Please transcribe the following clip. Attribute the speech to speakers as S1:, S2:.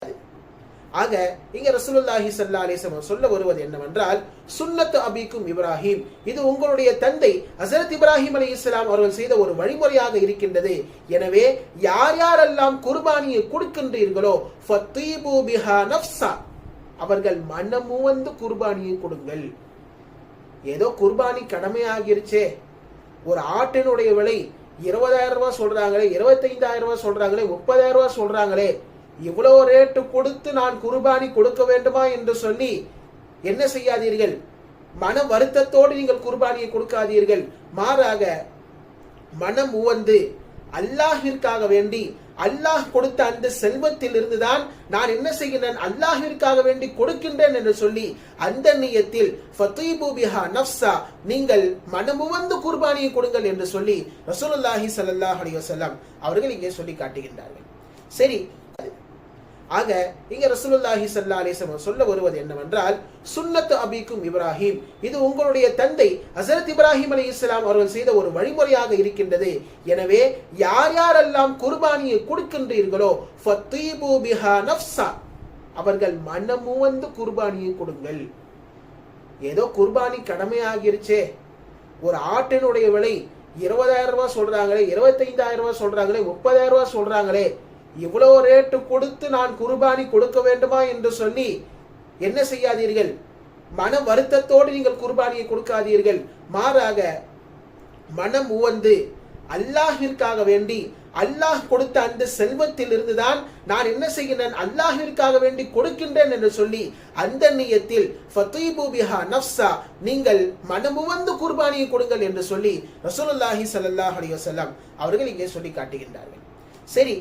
S1: ஆக இங்க ரசூலுல்லாஹி ஸல்லல்லாஹு அலைஹி வஸல்லம் சொல்ல வருவது என்னவென்றால், சுன்னத்து அபிக்கும் இப்ராஹிம், இது உங்களுடைய தந்தை ஹஜ்ரத் இப்ராஹிம் அலைஹிஸ்ஸலாம் அவர்கள் செய்த ஒரு வழிமுறையாக இருக்கின்றது. எனவே யார் யாரெல்லாம் குர்பானியை கொடுக்கின்றீர்களோ ஃபத்தீபு பிஹா நஃப்ஸா, அவர்கள் மனமுவந்து குர்பானியை கொடுங்கள். ஏதோ குர்பானி கடமையாகிருச்சே, ஒரு ஆட்டினுடைய விலை 20,000 ரூபாய் சொல்றாங்களே, 25,000 ரூபாய் சொல்றாங்களே, 30,000 ரூபாய் சொல்றாங்களே, இவ்வளவு ரேட்டு கொடுத்து நான் குர்பானி கொடுக்க வேண்டுமா என்று சொல்லி என்ன செய்யாதீர்கள், மன வருத்தத்தோடு நீங்கள் குர்பானியை கொடுக்காதீர்கள். மாறாக மனம் உவந்து அல்லாஹிற்காக வேண்டி, அல்லாஹ் கொடுத்த அந்த செல்வத்தில் இருந்துதான் நான் என்ன செய்கிறேன், அல்லாஹிற்காக வேண்டி கொடுக்கின்றேன் என்று சொல்லி அந்த நியத்தில் ஃபதீபு பிஹா நஃப்ஸா, நீங்கள் மனமுவந்து குர்பானியை கொடுங்கள் என்று சொல்லி ரசூலுல்லாஹி ஸல்லல்லாஹு அலைஹி வஸல்லம் அவர்கள் இங்கே சொல்லி காட்டுகின்றார்கள். சரி, ஆக இங்க ரசூலுல்லாஹி ஸல்லல்லாஹு அலைஹி வஸல்லம் சொல்ல வருவது என்னவென்றால், சுன்னத்து அபிக்கும் இப்ராஹிம், இது உங்களுடைய தந்தை ஹஜ்ரத் இப்ராஹிம் அலைஹிஸ்ஸலாம் அவர்கள் செய்த ஒரு வழிமுறையாக இருக்கின்றது. எனவே யார் யாரெல்லாம் குர்பானியை கொடுக்கின்றீர்களோ ஃபத்தீபு பிஹா நஃப்ஸா, அவர்கள் மனமுவந்து குர்பானியை கொடுங்கள். ஏதோ குர்பானி கடமையாகிருச்சே, ஒரு ஆட்டினுடைய விலை 20,000 ரூபாய் சொல்றாங்களே, 25,000 ரூபாய் சொல்றாங்களே, 30,000 ரூபாய் சொல்றாங்களே, இவ்வளவு ரேட்டு கொடுத்து நான் குர்பானி கொடுக்க வேண்டுமா என்று சொல்லி என்ன செய்யாதீர்கள், மன வருத்தத்தோடு நீங்கள் குர்பானியை கொடுக்காதீர்கள். மாறாக மனம் உவந்து அல்லாஹிற்காக வேண்டி, அல்லாஹ் கொடுத்த அந்த செல்வத்தில் இருந்துதான் நான் என்ன செய்கிறேன், அல்லாஹிற்காக வேண்டி கொடுக்கின்றேன் என்று சொல்லி அந்த நியத்தில் ஃபதீபு பிஹா நஃப்ஸா, நீங்கள் மனமுவந்து குர்பானியை கொடுங்கள் என்று சொல்லி ரசூலுல்லாஹி ஸல்லல்லாஹு அலைஹி வஸல்லம் அவர்கள் இங்கே சொல்லி காட்டுகின்றார்கள். சரி,